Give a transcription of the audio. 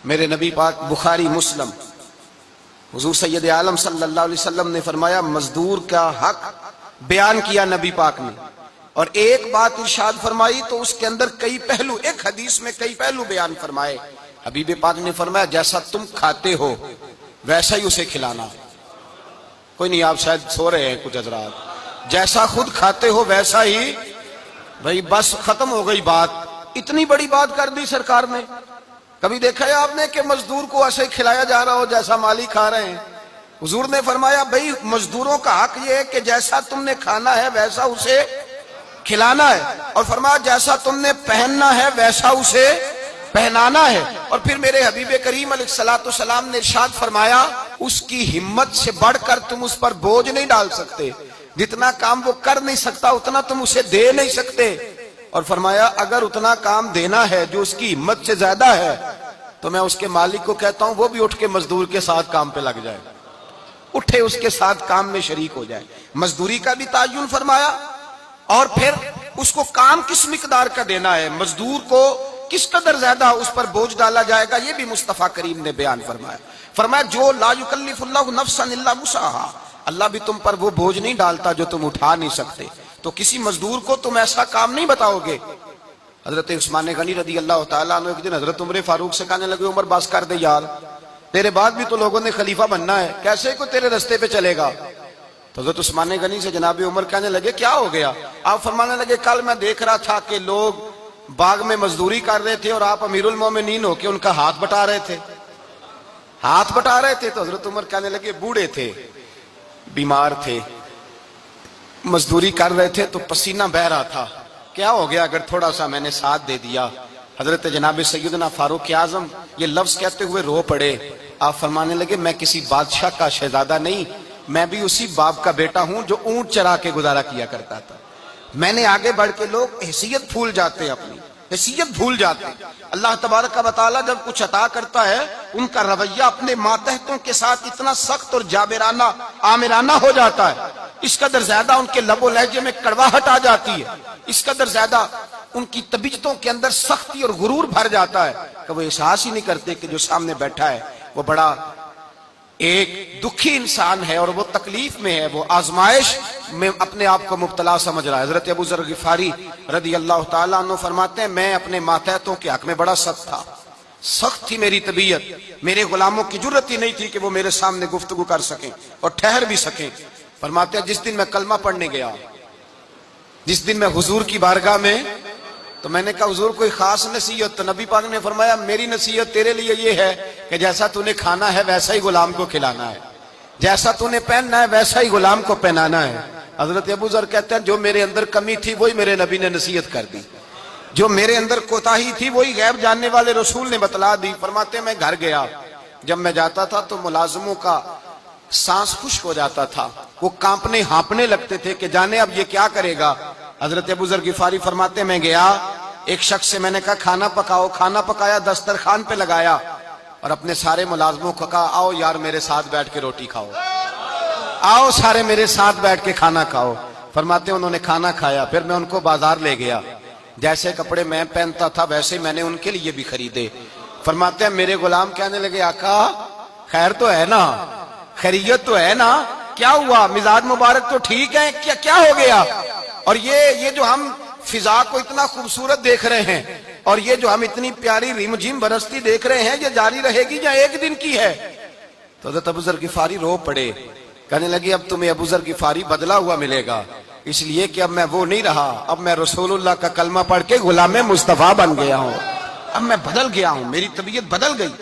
میرے نبی پاک بخاری مسلم حضور سید عالم صلی اللہ علیہ وسلم نے فرمایا مزدور کا حق بیان کیا نبی پاک نے، اور ایک بات ارشاد فرمائی تو اس کے اندر کئی پہلو، ایک حدیث میں کئی پہلو بیان فرمائے۔ حبیب پاک نے فرمایا جیسا تم کھاتے ہو ویسا ہی اسے کھلانا۔ کوئی نہیں، آپ شاید سو رہے ہیں کچھ حضرات۔ جیسا خود کھاتے ہو ویسا ہی، بھائی بس ختم ہو گئی بات۔ اتنی بڑی بات کر دی سرکار نے۔ کبھی دیکھا ہے آپ نے کہ مزدور کو ایسے کھلایا جا رہا ہو جیسا مالی کھا رہے ہیں؟ حضور نے فرمایا بھائی مزدوروں کا حق یہ ہے کہ جیسا تم نے کھانا ہے ویسا اسے کھلانا ہے، اور فرمایا جیسا تم نے پہننا ہے ویسا اسے پہنانا ہے۔ اور پھر میرے حبیب کریم علیہ الصلوۃ والسلام نے ارشاد فرمایا اس کی ہمت سے بڑھ کر تم اس پر بوجھ نہیں ڈال سکتے، جتنا کام وہ کر نہیں سکتا اتنا تم اسے دے نہیں سکتے۔ اور فرمایا اگر اتنا کام دینا ہے جو اس کی ہمت سے زیادہ ہے تو میں اس کے مالک کو کہتا ہوں وہ بھی اٹھ کے مزدور کے ساتھ کام پہ لگ جائے، اٹھے اس کے ساتھ کام میں شریک ہو جائے۔ مزدوری کا بھی تعین فرمایا، اور پھر اس کو کام کس مقدار کا دینا ہے، مزدور کو کس قدر زیادہ اس پر بوجھ ڈالا جائے گا، یہ بھی مصطفیٰ کریم نے بیان فرمایا۔ فرمایا جو لا یکلف اللہ نفسا الا وسعها، اللہ بھی تم پر وہ بوجھ نہیں ڈالتا جو تم اٹھا نہیں سکتے، تو کسی مزدور کو تم ایسا کام نہیں بتاؤ گے۔ حضرت عثمان غنی رضی اللہ تعالیٰ عنہ ایک دن حضرت عمر فاروق سے کہنے لگے عمر بس کر دے یار، تیرے بعد بھی تو لوگوں نے خلیفہ بننا ہے، کیسے کوئی تیرے رستے پہ چلے گا؟ تو حضرت عثمان غنی سے جناب عمر کہنے لگے کیا ہو گیا؟ آپ فرمانے لگے کل میں دیکھ رہا تھا کہ لوگ باغ میں مزدوری کر رہے تھے اور آپ امیر المومنین ہو کے ان کا ہاتھ بٹا رہے تھے، ہاتھ بٹا رہے تھے۔ تو حضرت عمر کہنے لگے بوڑھے تھے، بیمار تھے، مزدوری کر رہے تھے تو پسینہ بہ رہا تھا، کیا ہو گیا اگر تھوڑا سا میں نے ساتھ دے دیا؟ حضرت جناب سیدنا فاروق اعظم یہ لفظ کہتے ہوئے رو پڑے۔ آپ فرمانے لگے میں کسی بادشاہ کا شہزادہ نہیں، میں بھی اسی باپ کا بیٹا ہوں جو اونٹ چرا کے گزارا کیا کرتا تھا۔ میں نے آگے بڑھ کے لوگ حیثیت بھول جاتے ہیں، اپنی حیثیت بھول جاتے ہیں۔ اللہ تبارک و تعالیٰ جب کچھ عطا کرتا ہے ان کا رویہ اپنے ماتحتوں کے ساتھ اتنا سخت اور جابرانہ آمرانہ ہو جاتا ہے، اس قدر زیادہ ان کے لب و لہجے میں کڑواہٹ آ جاتی ہے، اس قدر زیادہ ان کی طبیعتوں کے اندر سختی اور غرور بھر جاتا ہے کہ وہ احساس ہی نہیں کرتے کہ جو سامنے بیٹھا ہے وہ بڑا ایک دکھی انسان ہے اور وہ تکلیف میں ہے، وہ آزمائش میں اپنے آپ کو مبتلا سمجھ رہا ہے۔ حضرت ابو ذر غفاری رضی اللہ تعالیٰ عنہ فرماتے ہیں میں اپنے ماتحتوں کے حق میں بڑا سخت تھا، سخت تھی میری طبیعت، میرے غلاموں کی جرت ہی نہیں تھی کہ وہ میرے سامنے گفتگو کر سکیں اور ٹھہر بھی سکیں۔ فرماتے ہیں جس دن میں کلمہ پڑھنے گیا، جس دن میں حضور کی بارگاہ میں، تو میں نے کہا حضور کوئی خاص نصیحت؟ تو نبی پاک نے فرمایا میری نصیحت تیرے لیے یہ ہے کہ جیسا تو نے کھانا ہے ویسا ہی غلام کو کھلانا ہے، جیسا تو نے پہننا ہے ویسا ہی غلام کو پہنانا ہے۔ حضرت ابو ذر کہتے ہیں جو میرے اندر کمی تھی وہی میرے نبی نے نصیحت کر دی، جو میرے اندر کوتاہی تھی وہی غیب جاننے والے رسول نے بتلا دی۔ فرماتے ہیں میں گھر گیا، جب میں جاتا تھا تو ملازموں کا سانس خشک ہو جاتا تھا، وہ کانپنے ہانپنے لگتے تھے کہ جانے اب یہ کیا کرے گا۔ حضرت ابو ذر غفاری فرماتے ہیں میں گیا، ایک شخص سے میں نے کہا کھانا پکاؤ، کھانا پکایا، دسترخوان پہ لگایا اور اپنے سارے ملازموں کو کہا آؤ یار میرے ساتھ بیٹھ کے روٹی کھاؤ، آؤ سارے میرے ساتھ بیٹھ کے کھانا کھاؤ۔ فرماتے ہیں انہوں نے کھانا کھایا، پھر میں ان کو بازار لے گیا، جیسے کپڑے میں پہنتا تھا ویسے میں نے ان کے لیے بھی خریدے۔ فرماتے ہیں میرے غلام کہنے لگے آقا خیر تو ہے نا، خیریت تو ہے نا، کیا ہوا؟ مزاج مبارک تو ٹھیک ہے، کیا ہو گیا؟ اور یہ جو ہم فضا کو اتنا خوبصورت دیکھ رہے ہیں اور یہ جو ہم اتنی پیاری ریم جھیم برستی دیکھ رہے ہیں یہ جاری رہے گی یا ایک دن کی ہے؟ تو حضرت ابو ذر غفاری رو پڑے، کہنے لگے اب تمہیں ابو ذر غفاری بدلا ہوا ملے گا، اس لیے کہ اب میں وہ نہیں رہا، اب میں رسول اللہ کا کلمہ پڑھ کے غلام مصطفیٰ بن گیا ہوں، اب میں بدل گیا ہوں، میری طبیعت بدل گئی۔